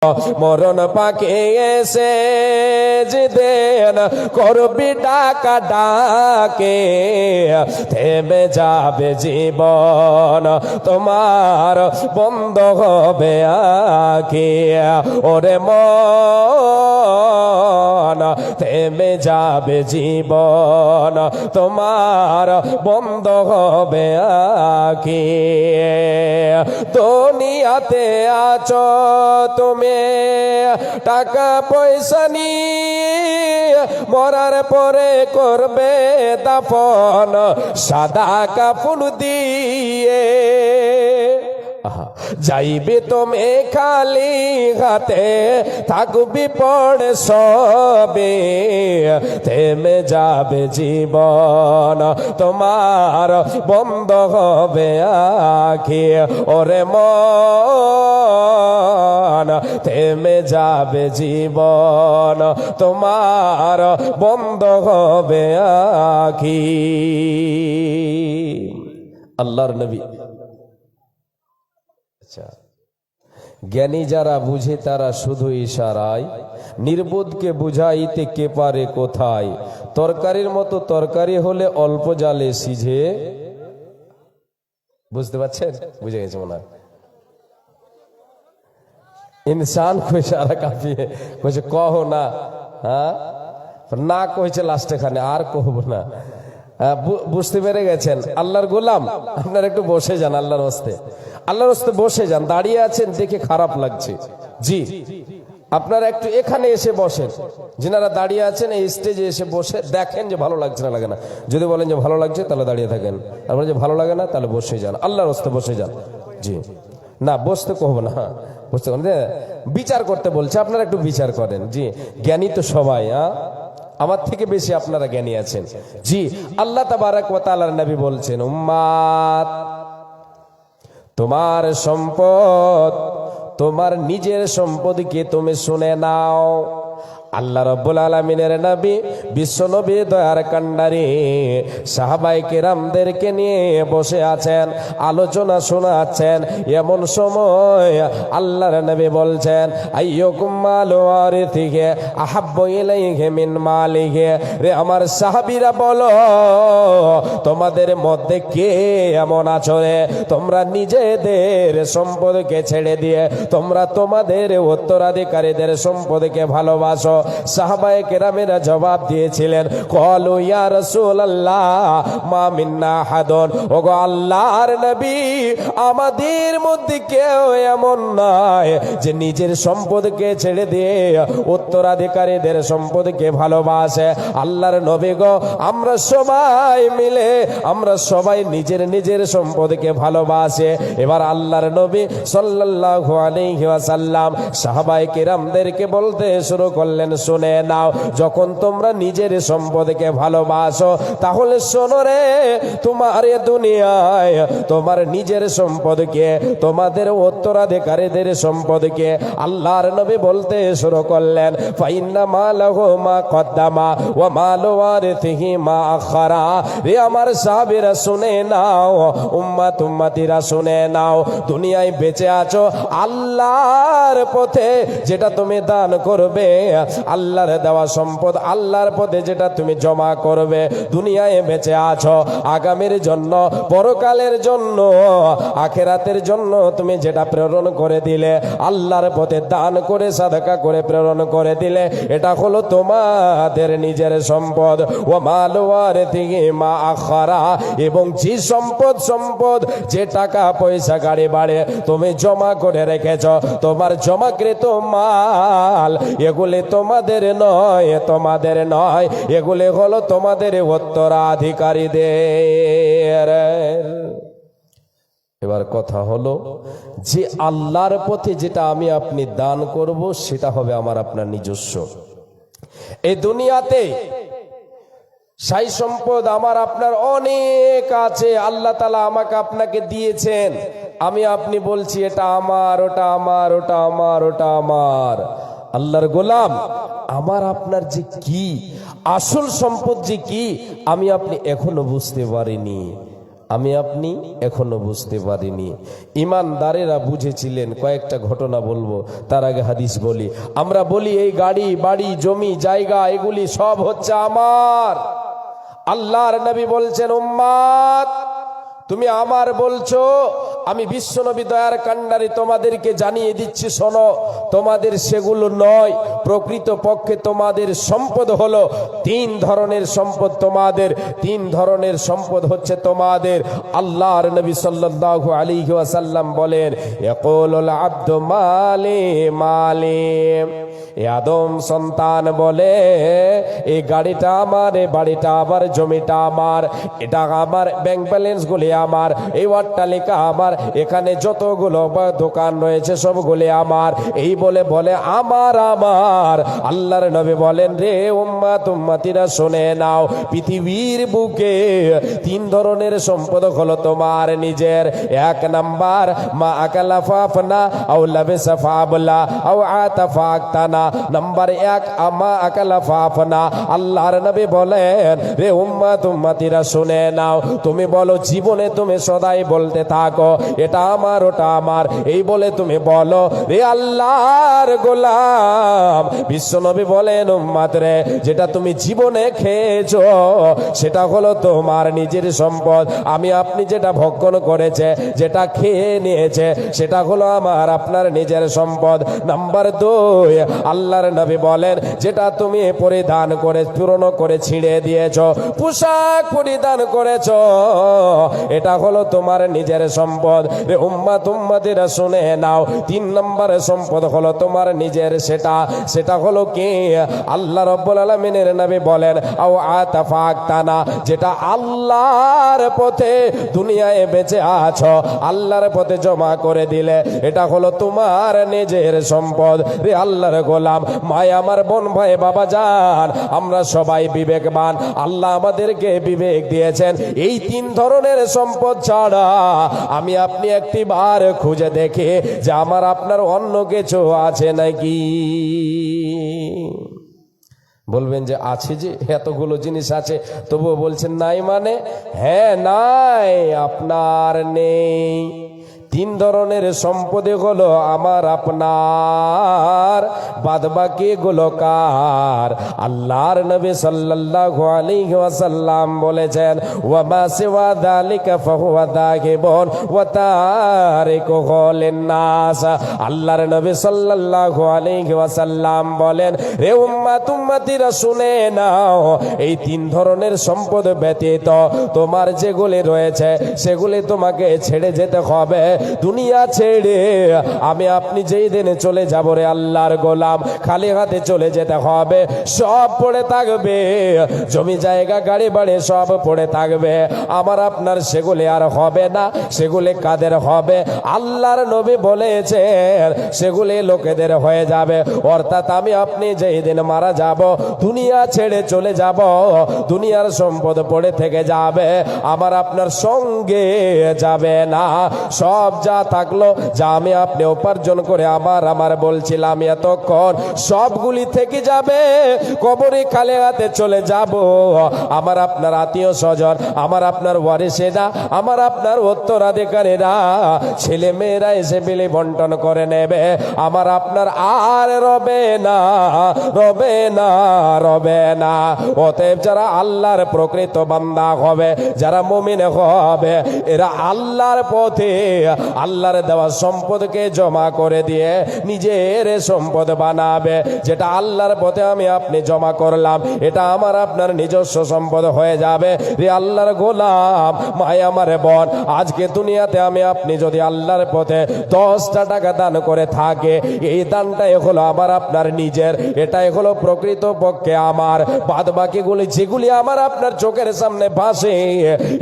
মরণ পাকে এসে যেদিন করবি ডাকা ডাকে, থেমে যাবে জীবন তোমার, বন্ধ হবে আঁখি। ওরে মন, থেমে যাবে জীবন তোমার, বন্ধ হবে আঁখি। দুনিয়াতে আছো তুমি টাকা পয়সা নিয়ে, মরার পরে করবে দাফন সাদা কাফন দিয়ে। যাইবে তুমি খালি হাতে, থাকবি পড়ে সবে, থেমে যাবে জীবন তোমার, বন্ধ হবে আঁখি। ওরে মন, থেমে যাবে জীবন তোমার, বন্ধ হবে আঁখি। আল্লাহর নবী। জ্ঞানী যারা বুঝে তারা শুধু ইশারায়, নির্বোধকে বুঝাইতে কে পারে কোথায়। তরকারির মতো তরকারি হলে অল্প জালে সিঝে। বুঝতে পারছেন? বুঝে গেছে মনে হয়। ইনসান কো ইশারা কাফি है, কইছে কহো না। হ্যাঁ, না কইছে লাস্টে খানে, আর কহব না। বুঝতে পেরে গেছেন? আল্লাহর গোলাম, আপনারা একটু বসে যান আল্লাহর হস্তে, আল্লাহর হস্তে বসে যান। দাঁড়িয়ে আছেন দেখে খারাপ লাগছে। জি, আপনারা একটু এখানে এসে বসেন। যিনারা দাঁড়িয়ে আছেন এই স্টেজে এসে বসে দেখেন যে ভালো লাগছে না লাগে না। যদি বলেন যে ভালো লাগছে তাহলে দাঁড়িয়ে থাকেন, আর বলেন যে ভালো লাগে না তাহলে বসে যান। আল্লাহর হস্তে বসে যান। জি, না বসতে কহব না, হ্যাঁ বুঝতে বিচার করতে বলছে, আপনারা একটু বিচার করেন। জি, জ্ঞানী তো সবাই, আমার থেকে বেশি আপনারা জ্ঞানী আছেন। জি, আল্লাহ তাবারাক ওয়া তাআলার নবী বলছেন, উম্মাত, তোমার সম্পদ তোমার নিজের সম্পদকে তুমি শুনে নাও। আল্লাহ রাব্বুল আলামিনের নবী বিশ্ব নবী দয়ার কান্ডারি সাহাবায়ে কেরামদেরকে নিয়ে বসে আছেন, আলোচনা শোনাচ্ছেন। এমন সময় আল্লাহর নবী বলছেন, আইয়ুকুম মালু ওয়ারিথিহি আহাব্বু ইলাইহি মিন মালিহি। রে আমার সাহাবীরা বলো, তোমাদের মধ্যে কে এমন আছো রে তোমরা নিজেদের সম্পদকে ছেড়ে দিয়ে তোমরা তোমাদের উত্তরাধিকারীদের সম্পদকে ভালোবাসো? সাহাবায়ে কেরামেরা জবাব দিয়েছিলেন, ক্বালু ইয়া রাসূলুল্লাহ মা মিন্না আহাদুন। ওগো আল্লাহর নবী, আমাদের মধ্যে কেউ এমন নয় যে নিজের সম্পদকে ছেড়ে দিয়ে উত্তরাধিকারীদের সম্পদকে ভালোবাসে। আল্লাহর নবী গো, আমরা সবাই মিলে আমরা সবাই নিজের নিজের সম্পদকে ভালোবাসে। এবার আল্লাহর নবী সাল্লাল্লাহু আলাইহি ওয়াসাল্লাম সাহাবায়ে কেরামদেরকে বলতে শুরু করলেন, শুনে নাও, যখন তোমরা নিজের সম্পদকে ভালোবাসো তাহলে শোনো রে, তোমার এ দুনিয়ায় তোমার নিজের সম্পদকে, তোমাদের উত্তরাধিকারীদের সম্পদকে আল্লাহর নবী বলতে শুরু করলেন, ফাইন্না মালাহু মা কদ্দামা ওয়া মালু ওয়ারিথিহি মা আখারা। রে আমার সাহাবীরা শুনে নাও, উম্মাত উম্মতিরা শুনে নাও, দুনিয়ায় বেঁচে আছো আল্লাহর পথে যেটা তুমি দান করবে, আল্লাহর দেওয়া সম্পদ আল্লাহর পথে যেটা তুমি জমা করবে, দুনিয়ায় বেঁচে আছো আগামীর জন্য, পরকালের জন্য, আখিরাতের জন্য তুমি যেটা প্রেরণ করে দিলে, আল্লাহর পথে দান করে সাদকা করে প্রেরণ করে দিলে, এটা হলো তোমাদের নিজের সম্পদ। ও মালু ওয়ারিথিহি মা আখারা, এবং যে সম্পদ যে টাকা পয়সা গাড়ি বাড়ে তুমি জমা করে রেখেছ, তোমার জমাকৃত মাল, এগুলি তোমাদের নয়, তোমাদের নয়, এগুলি হলো তোমাদের উত্তরাধিকারীদের। এবার কথা হলো যে আল্লাহর পথে যেটা আমি আপনি দান করব সেটা হবে আমার আপনার নিজস্ব। এই দুনিয়াতে সাই সম্পদ আমার আপনার অনেক আছে, আল্লাহ তাআলা আমাকে আপনাকে দিয়েছেন, আমি আপনি বলছি এটা আমার, ওটা আমার, ওটা আমার, ওটা আমার। আল্লাহর গোলাম, আমার আপনার যে কি আসল সম্পদ যে কি আমি আপনি এখনো বুঝতে পারিনি। আমি আপনি এখনো বুঝতে পারিনি। ইমানদারেরা বুঝেছিলেন। কয়েকটা ঘটনা বলবো, তার আগে হাদিস বলি। আমরা বলি এই গাড়ি বাড়ি জমি জায়গা এগুলি সব হচ্ছে আমার। আল্লাহর নবী বলছেন, উম্মাত তুমি আমার বলছো, আমি বিশ্বনবী দয়ার কান্ডারি তোমাদেরকে জানিয়ে দিচ্ছি, শোনো, তোমাদের সেগুলো নয়। প্রকৃত পক্ষে তোমাদের সম্পদ হলো তিন ধরনের সম্পদ। তোমাদের তিন ধরনের সম্পদ হচ্ছে তোমাদের। আল্লাহর নবী সাল্লাল্লাহু আলাইহি ওয়াসাল্লাম বলেন, ইয়াকুলুল আব্দু মালি মালি। আদম সন্তান বলে, এই গাড়িটা আমার, এই বাড়িটা আমার, জমিটা আমার, এটা আমার, ব্যাংক ব্যালেন্স গুলি আমার, এই অট্টালিকা আমার, এখানে যতগুলো দোকান রয়েছে সবগুলি আমার। এই বলে বলে আমার আমার। আল্লাহর নবী বলেন, রে উম্মাত উম্মাতিরা শুনে নাও, পৃথিবীর বুকে তিন ধরনের সম্পদ হলো তোমার নিজের। এক নাম্বার, মা আকালা ফাফনা আও লাবিসা ফাবলা আও আতাফা আক্তানা। নাম্বার এক, আমা আকালা ফাফনা। আল্লাহর নবী বলেন, রে উম্মাত উম্মাতিরা শুনে নাও, তুমি বলো জীবনে তুমি সদাই বলতে থাকো, এটা আমার ওটা আমার, এই বলে তুমি বলো, রে আল্লাহর গোলাম। বিশ্বনবী বলেন, উম্মাত রে, যেটা তুমি জীবনে খেয়েছো সেটা হলো তোমার নিজের সম্পদ। আমি আপনি যেটা ভক্ষণ করেছে, যেটা খেয়ে নিয়েছে, সেটা হলো আমার আপনার নিজের সম্পদ। নাম্বার দুই, আল্লাহর নবী বলেন, যেটা তুমি পরিধান করে পুরনো করে ছিঁড়ে দিয়েছো, পোশাক পরিধান করেছো, এটা হলো তোমার নিজের সম্পদ। রে উম্মাত উম্মাতিরা শুনে নাও, তিন নম্বর সম্পদ হলো তোমার নিজের। সেটা হলো কি? আল্লাহ রাব্বুল আলামিনের নবী বলেন, আও আতাফা আক্তানা, যেটা আল্লাহর পথে দুনিয়ায় বেঁচে আছো, আল্লাহর পথে জমা করে দিলে, এটা হলো তোমার নিজের সম্পদ। রে আল্লাহর গোলাম, মায় আমার, বোন ভাই, বাবা জান, আমরা সবাই বিবেকবান। আল্লাহ আমাদেরকে বিবেক দিয়েছেন। এই তিন ধরনের সম্পদ ছাড়া আমি আপনি একটি বার খুঁজে দেখে যে আমার আপনার অন্য কিছু আছে নাকি। বলবেন যে আছে, যে এতগুলো জিনিস আছে, তবুও বলছেন নাই। মানে হ্যাঁ, নাই, আপনার নেই। তিন ধরনের সম্পদে হলো আমার আপনার, বাদ বাকি গুলো কার? আল্লাহর নবী সাল্লাল্লাহু আলাইহি ওয়াসাল্লাম বলেছেন, ওয়া মা সিওয়া যালিকা ফাহুয়া দাগিবুন ওয়া তারিকুহু লিন-নাস। আল্লাহর নবী সাল্লাল্লাহু আলাইহি ওয়াসাল্লাম বলেন, রে উম্মাত উম্মাতিরা শুনে নাও, এই তিন ধরনের সম্পদ ব্যতীত তোমার যেগুলি রয়েছে সেগুলি তোমাকে ছেড়ে যেতে হবে। দুনিয়া ছেড়ে আমি আপনি যেই দিনে চলে যাব, রে আল্লাহর গোলাম, খালি হাতে চলে যেতে হবে। সব পড়ে থাকবে, জমি জায়গা গাড়ি বাড়ি সব পড়ে থাকবে। আমার আপনার সেগুলি আর হবে না। সেগুলি কাদের হবে? আল্লাহর নবী বলেছেন, সেগুলি লোকেদের হয়ে যাবে। অর্থাৎ আমি আপনি যেই দিন মারা যাব, দুনিয়া ছেড়ে চলে যাব, দুনিয়ার সম্পদ পড়ে থেকে যাবে, আমার আপনার সঙ্গে যাবে না। সব যা থাকলো, যা আমি আপনি উপার্জন করে আমার বলছিলাম এতক্ষণ, সবগুলি থেকে যাবে। কবরে খালি হাতে চলে যাব। আমার আপনার আত্মীয় স্বজন, আমার আপনার ওয়ারিসেরা, আমার আপনার উত্তরাধিকারীরা, ছেলে মেয়েরা এসে বিলি বন্টন করে নেবে। আমার আপনার আর রবে না, রবে না, রবে না। অতএব যারা আল্লাহর প্রকৃত বান্দা হবে, যারা মুমিন হবে, এরা আল্লাহর পথে আল্লাহর দেওয়া সম্পদকে জমা করে দিয়ে নিজের সম্পদ বানাবে। যেটা আল্লাহর পথে আমি আপনি জমা করলাম, এটা আমার আপনার নিজস্ব সম্পদ হয়ে যাবে। রে আল্লাহর গোলাম, মায় আমার বোন, আজকে দুনিয়াতে আমি আপনি যদি আল্লাহর পথে 10টা টাকা দান করে থাকে, এই দানটাই হলো আমার আপনার নিজের, এটাই হলো প্রকৃত পক্ষে আমার। বাদ বাকিগুলি যেগুলি আমার আপনার চোখের সামনে ভাসে,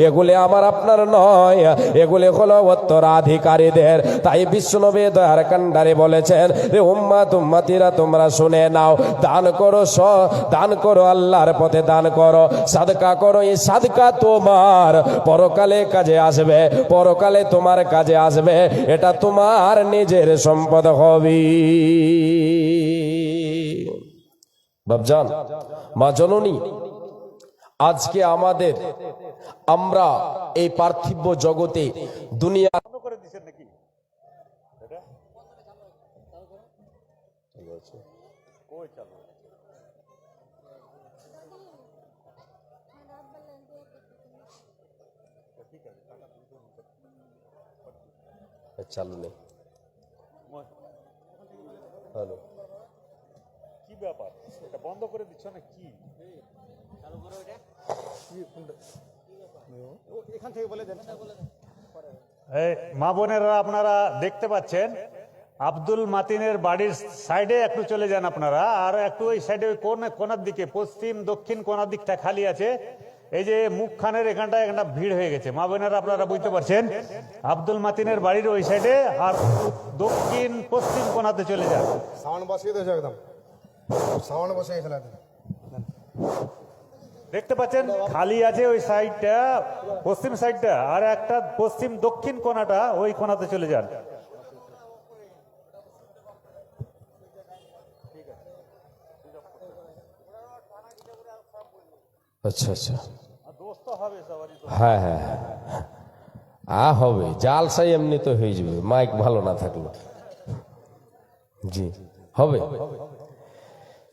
এগুলি আমার আপনার নয়, এগুলি হলো উত্তরাধিকারীদের। তাই বিশ্বনবী দয়ার কান্ডারে বলেছেন, রে উম্মাত উম্মাতিরা তোমরা শুনে নাও, দান করো, দান করো, আল্লাহর পথে দান করো, সাদকা করো। এই সাদকা তোমার পরকালে কাজে আসবে, পরকালে তোমার কাজে আসবে। এটা তোমার নিজের সম্পদ হবে। বাপজান, মা জননী, আজকে আমাদের আমরা এই পার্থিব জগতে দুনিয়া চালু নেই। হ্যালো, কি ব্যাপার, এটা বন্ধ করে দিচ্ছ না কি? এখান থেকে বলে দেন। মা বোনেরা, আপনারা দেখতে পাচ্ছেন আব্দুল মাতিনের বাড়ির সাইডে একটু চলে যান আপনারা, আর একটু ওই সাইডে ওই কোনার দিকে, পশ্চিম দক্ষিণ কোনার দিকটা খালি আছে। এই যে মুখখানের এখানটা ভিড় হয়ে গেছে। মা বোনেরা আপনারা বুঝতে পারছেন, আব্দুল মাতিনের বাড়ির ওই সাইডে আর দক্ষিণ পশ্চিম কোনাতে চলে যান। সাউন্ড বসিয়ে দিয়েছে, একদম সাউন্ড বসিয়ে ফেলা। দেখতে পাচ্ছেন খালি আছে ওই সাইডটা, পশ্চিম সাইডটা, আর একটা পশ্চিম দক্ষিণ কোনাটা, ওই কোনাতে চলে যান। আচ্ছা আচ্ছা, হ্যাঁ হ্যাঁ হবে, জালসাই এমনি তো হয়ে যাবে, মাইক ভালো না থাকলো। জি হবে।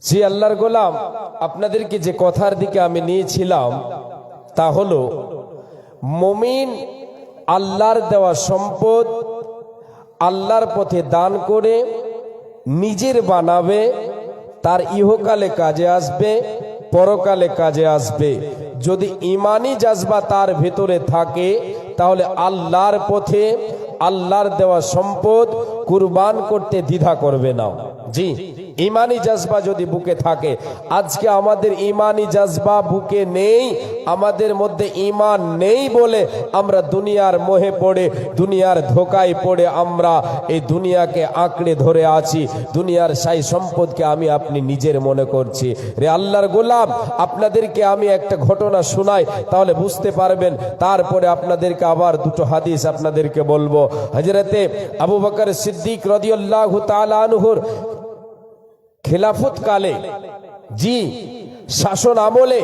জি আল্লাহর গোলাম, আপনাদেরকে যে কথার দিকে আমি নিয়েছিলাম তা হলো, মুমিন আল্লাহর দেওয়া সম্পদ আল্লাহর পথে দান করে নিজের বানাবে, তার ইহকালে কাজে আসবে, পরকালে কাজে আসবে। যদি ইমানি জাজবা তার ভেতরে থাকে, তাহলে আল্লাহর পথে আল্লাহর দেওয়া সম্পদ কুরবান করতে দ্বিধা করবে না। জি, ইমানি জাজবা যদি বুকে থাকে। আজকে আমাদের ইমানি জাজবা বুকে নেই, আমাদের মধ্যে ইমান নেই বলে আমরা দুনিয়ার মোহে পড়ে, দুনিয়ার ধোকায় পড়ে আমরা এই দুনিয়াকে আঁকড়ে ধরে আছি। দুনিয়ার সাই সম্পদকে আমি আপনি নিজের মনে করছি। রে আল্লাহর গোলাম, আপনাদেরকে আমি একটা ঘটনা শোনাই, তাহলে বুঝতে পারবেন। তারপরে আপনাদেরকে আবার দুটো হাদিস আপনাদেরকে বলবো। হযরতে আবু বকর সিদ্দিক রাদিয়াল্লাহু তাআলা আনহুর খেলাফত কালে, জি শাসন আমলে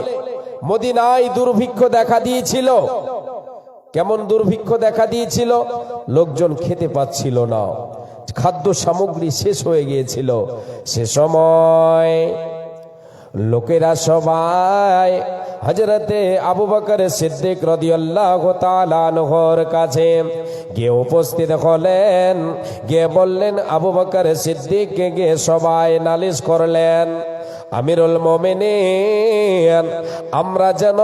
মদিনায় দুর্ভিক্ষ দেখা দিয়েছিল। কেমন দুর্ভিক্ষ দেখা দিয়েছিল? লোকজন খেতে পাচ্ছিল না, খাদ্য সামগ্রী শেষ হয়ে গিয়েছিল। সে সময় লোকেরা সবাই হযরতে আবু বকর সিদ্দিক রাদিয়াল্লাহু তাআলা আনহুর কাছে গিয়ে উপস্থিত হলেন। গিয়ে বললেন, আবু বকর সিদ্দিককে গিয়ে সবাই নালিশ করলেন, আমিরুল মুমিনিন, আমরা যেন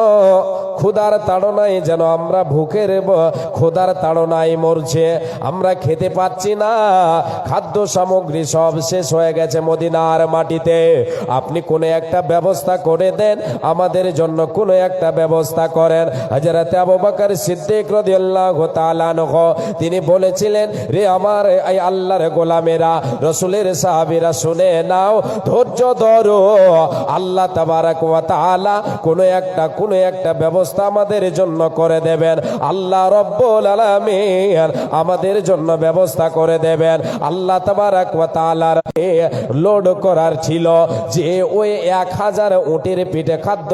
ক্ষুধার তাড়নায়, যেন আমরা ভুখের ক্ষুধার তাড়নায় মরছে, আমরা খেতে পাচ্ছি না, খাদ্য সামগ্রী সব শেষ হয়ে গেছে মদিনার মাটিতে। আপনি কোনো একটা ব্যবস্থা করে দেন, আমাদের জন্য কোনো একটা ব্যবস্থা করেন। হযরত আবু বকর সিদ্দিক রাদিয়াল্লাহু তাআলা আনহু তিনি বলেছিলেন, রে আমার এই আল্লাহর গোলামেরা, রাসূলের সাহাবীরা, শুনে নাও, ধৈর্য ধরো, আল্লাহ তাবারক ওয়া তাআলা কোনো একটা ব্যবস্থা আমাদের জন্য করে দেবেন। আল্লাহ রব্বুল আলামিন আমাদের জন্য ব্যবস্থা করে দেবেন। আল্লাহ তাবারক ওয়া তাআলার লোড করার ছিল যে ওই 1000 উটের পিঠে খাদ্য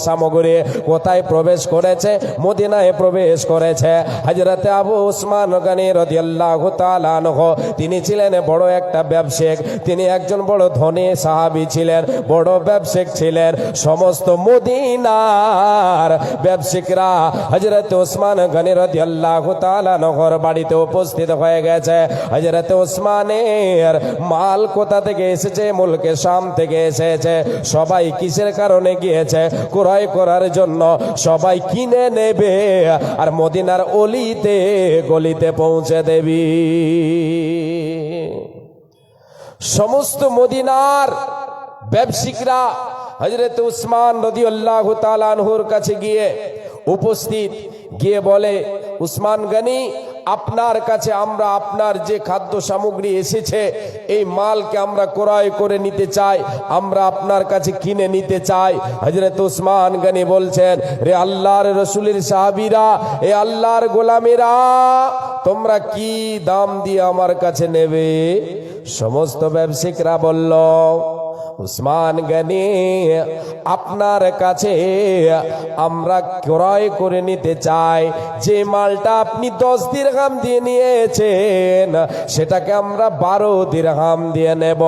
সামগ্রী কোথায় প্রবেশ করেছে? মদিনায় প্রবেশ করেছে। হযরতে আবু উসমান গনি রাদিয়াল্লাহু তাআলা আনহু তিনি ছিলেন বড় একটা ব্যবসায়ী, তিনি একজন বড় ধনী সাহাবী ছিলেন, বড় ব্যবসায়ী ছিলেন। সমস্ত মদিনার ব্যবসায়ীরা হযরত উসমান গনি রাদিয়াল্লাহু তাআলা আনহুর বাড়িতে উপস্থিত হয়ে গেছে। হযরত উসমানের মাল কোথা থেকে এসেছে? মুলকে শাম থেকে এসেছে। সবাই কিসের কারণে গিয়েছে? ক্রয় করার জন্য। সবাই কিনে নেবে আর মদিনার অলিতে গলিতে পৌঁছে দেবি। সমস্ত মদিনার ব্যবসায়ীরা হযরত উসমান রাদিয়াল্লাহু তাআলা আনহুর কাছে গিয়ে উপস্থিত, গিয়ে বলে, উসমান গনি, আপনার কাছে আমরা আপনার যে খাদ্য সামগ্রী এসেছে, এই মালকে আমরা ক্রয় করে নিতে চাই, আমরা আপনার কাছে কিনে নিতে চাই। হযরত উসমান গনি বলছেন, রে আল্লাহর রাসূলের সাহাবীরা, এ আল্লাহর গোলামেরা, তোমরা কি দাম দিয়ে আমার কাছে নেবে? সমস্ত ব্যবসায়ীরা বলল, উসমান গনি, আপনার কাছে আমরা ক্রয় করে নিতে চাই। যে মালটা আপনি 10 দিরহাম দিয়ে নিয়েছেন সেটাকে আমরা 12 দিরহাম দিয়ে নেব।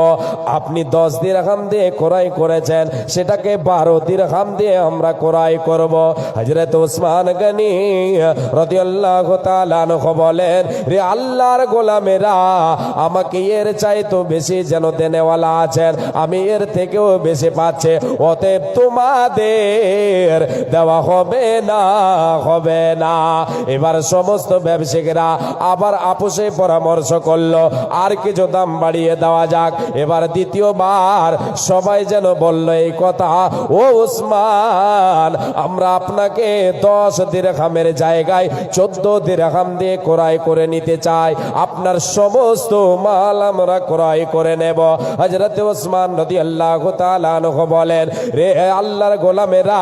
আপনি 10 দিরহাম দিয়ে ক্রয় করেছেন, সেটাকে 12 দিরহাম দিয়ে আমরা ক্রয় করব। হযরত উসমান গনি রাদিয়াল্লাহু তাআলা আনহু বলেন, রে আল্লাহর গোলামেরা, আমাকে এর চাইতে বেশি যেন দেনেওয়ালা আছেন, আমি এর থেকেও বেশি পাচ্ছে, অতএব তোমাদের দেওয়া হবে না, হবে না। এবার সমস্ত ব্যবসায়ীরা আবার আপোষে পরামর্শ করলো, আর কিছু দাম বাড়িয়ে দেওয়া যাক। এবার দ্বিতীয়বার সবাই যেন বলল এই কথা, ও উসমান, আমরা আপনাকে 10 দিরহামের জায়গায় 14 দিরহাম দিয়ে ক্রয় করে নিতে চাই, আপনার সমস্ত মাল আমরা ক্রয় করে নেব। হযরত উসমান রাদিয়াল্লাহু তাআলা আনহু বলেন, রে আল্লাহর গোলামেরা,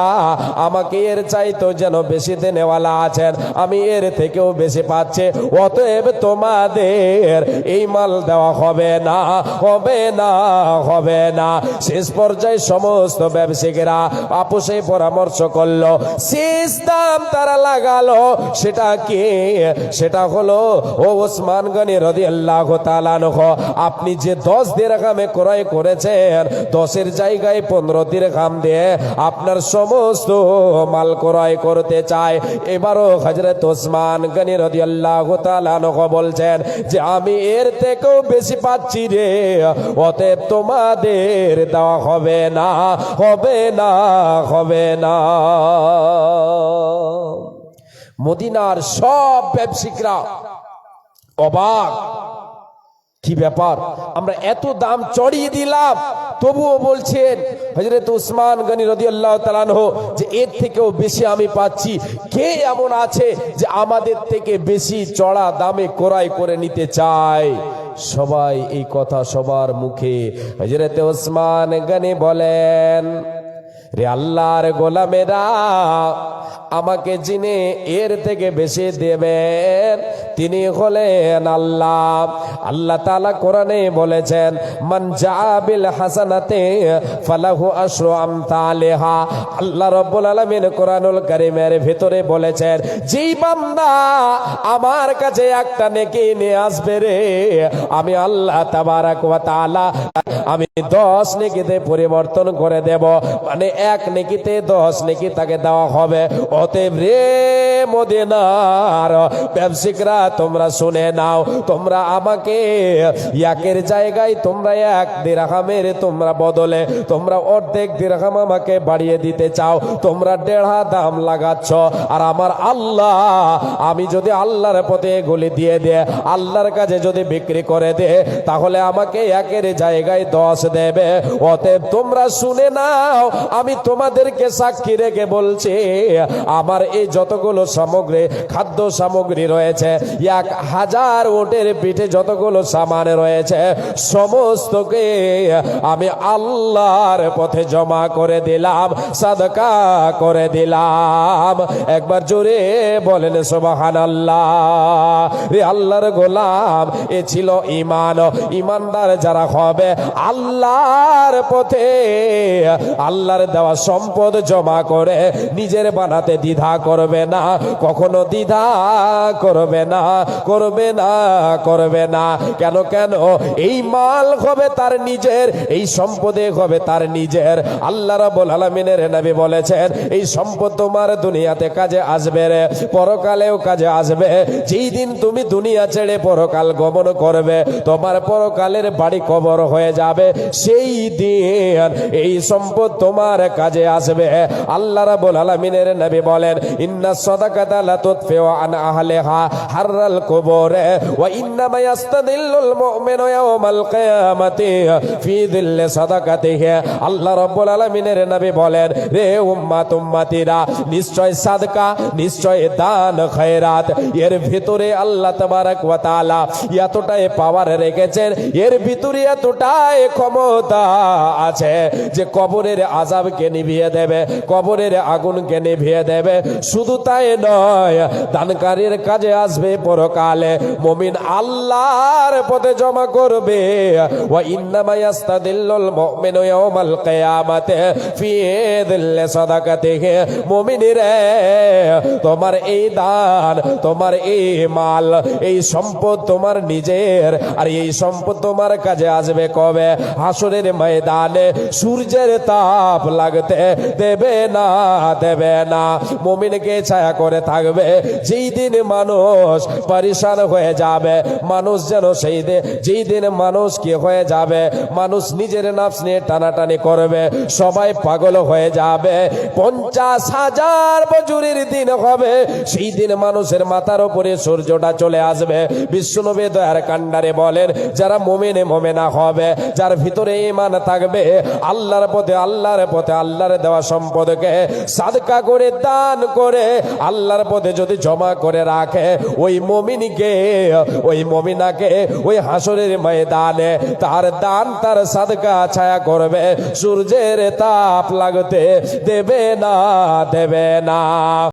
আমাকে এর চাইতে যেন বেশি দেনেওয়ালা আছেন, আমি এর থেকেও বেশি পাচ্ছে, অতএব তোমাদের এই মাল দেওয়া হবে না, হবে না, হবে না। শেষ পর্যায়ে সমস্ত ব্যবসায়ীরা আপোষে পরামর্শ করলো, শেষ দাম তারা লাগালো। সেটা কি? সেটা হলো, ও উসমান গনি রাদিয়াল্লাহু তাআলা আনহু, আপনি যে 10 দিরহামে ক্রয় করেছেন, 10-এর জায়গায় 15 দিরহাম দিয়ে আপনার সমস্ত মাল ক্রয় করতে চায়। এবারও হযরত উসমান গনি রাদিয়াল্লাহু তাআলা আনহু বলছেন যে আমি এর থেকেও বেশি পাচ্ছি রে, অতএব তোমাদের দেওয়া হবে না, হবে না, হবে না। মদিনার সব ব্যবসায়ীরা অবাক, কি ব্যাপার, আমরা এত দাম চড়িয়ে দিলাম, তবুও বলছেন হযরত উসমান গনি রাদিয়াল্লাহু তাআলা আনহু যে এর থেকেও বেশি আমি পাচ্ছি। কে এমন আছে যে আমাদের থেকে বেশি চড়া দামে ক্রয় করে নিতে চায়? সবাই এই কথা সবার মুখে। হযরত উসমান গনি বলেন, রে আল্লাহর গোলামেরা, আমাকে যিনি এর থেকে বেশি দেবেন তিনি হলেন আল্লাহ। আল্লাহ তাআলা কোরআনে বলেছেন, মান জাবিল হাসানাতে ফালাহু আশরু আমসালিহা। আল্লাহ রাব্বুল আলামিন কোরআনুল কারীমের ভিতরে বলেছেন, যেই বান্দা আমার কাছে একটা নেকি নিয়ে আসবে রে, আমি আল্লাহ তাবারাক ওয়া তাআলা আমি 10 নেকিতে পরিবর্তন করে দেব, মানে 1 নেকিতে 10 নেকি তাকে দেওয়া হবে। অতএব রে মদিনার ব্যবসায়ীরা, তোমরা শুনে নাও, তোমরা আমাকে 1-এর জায়গায় তোমরা 1 দিরহামের তোমরা বদলে তোমরা অর্ধেক দিরহাম আমাকে বাড়িয়ে দিতে চাও, তোমরা 1.5 দাম লাগাচ্ছ। আর আমার আল্লাহ, আমি যদি আল্লাহর পথে এগুলি দিয়ে দে, আল্লাহর কাছে যদি বিক্রি করে দে, তাহলে আমাকে 1-এর জায়গায় 10 দেবে। অতএব তোমরা শুনে নাও, আমি তোমাদেরকে সাক্ষী রেখে বলছি, আমার এই যতগুলো সামগ্রী, খাদ্য সামগ্রী রয়েছে, 1000 উটের পিঠে যতগুলো সামান রয়েছে, সমস্তকে আমি আল্লাহর পথে জমা করে দিলাম, সাদকা করে দিলাম। একবার জোরে বলেন সুবহানাল্লাহ। রে আল্লাহর গোলাম, এ ছিল ঈমান। ঈমানদার যারা হবে, আল্লাহর পথে আল্লাহর দেওয়া সম্পদ জমা করে নিজের বানাতে দ্বিধা করবে না, কখনো দ্বিধা করবে না, করবে না, করবে না। কেন? কেন? এই মাল হবে তার নিজের, এই সম্পদে হবে তার নিজের। আল্লাহ রাব্বুল আলামিনের নবী বলেছেন, এই সম্পদ তোমার দুনিয়াতে কাজে আসবে রে, পরকালেও কাজে আসবে। যেই দিন তুমি দুনিয়া ছেড়ে পরকাল গমন করবে, তোমার পরকালের বাড়ি কবর হয়ে যাবে, সেই দিন এই সম্পদ তোমার কাজে আসবে। আল্লাহ রাব্বুল আলামিনের নবী বলেন, ইন্না সাদাকাতা লা তুতফিউ আন আহলিহা হাররাল কুবুর ওয়া ইন্নামা ইয়াস্তাদিল্লুল মুমিনু ইয়াওমাল কিয়ামাতি ফি দিল্লি সাদাকাতিহি। আল্লাহ রাব্বুল আলামিনের নবী বলেন, রে উম্মত উম্মতিরা, নিশ্চয় সাদকা, নিশ্চয় দান খয়রাত, এর ভিতরে আল্লাহ তাবারাক ওয়া তাআলা এতটাই পাওয়ার রেখেছেন, এর ভিতরে এতটাই ক্ষমতা আছে যে কবরের আযাবকে নিভিয়ে দেবে, কবরের আগুনকে নিভিয়ে দেবে। শুধু তাই নয়, দানকারীর কাজে আসবে পরকালে। মুমিন আল্লাহর পথে জমা করবে। ওয়া ইন্নামা ইয়াস্তাদিল্লুল মুমিনু ইয়াওমাল কিয়ামাতি ফি দিল্লি সাদাকাতিহি। মুমিনেরা, তোমার এই দান, তোমার এই মাল, এই সম্পদ তোমার নিজের, আর এই সম্পদ তোমার কাজে আসবে কবে? হাসরের ময়দানে সূর্যের তাপ লাগতে দেবে না, দেবে না। মুমিনকে ছায়া করে থাকবে। যেই দিন মানুষ পরিশান হয়ে যাবে, মানুষ যেন সেই দিন, যেই দিন মানুষ কি হয়ে যাবে, মানুষ নিজের নফস নিয়ে টানাটানি করবে, সবাই পাগল হয়ে যাবে। 50,000 বছরের দিন হবে। সেই দিন মানুষের মাথার উপরে সূর্যটা চলে আসবে। বিশ্বনবী দয়ার কান্ডারে বলেন, যারা মুমিনে মুমিনা হবে, যার ভিতরে ঈমান থাকবে, আল্লাহর পথে, আল্লাহর পথে, আল্লাহর দেওয়া সম্পদকে সাদকা করে, দান করে, আল্লাহর পথে যদি জমা করে রাখে, ওই মুমিনকে, ওই মুমিনাকে ওই হাসরের ময়দানে তার দান, তার সাদকা ছায়া করবে, সূর্যের তাপ লাগতে দেবে না, দেবে না।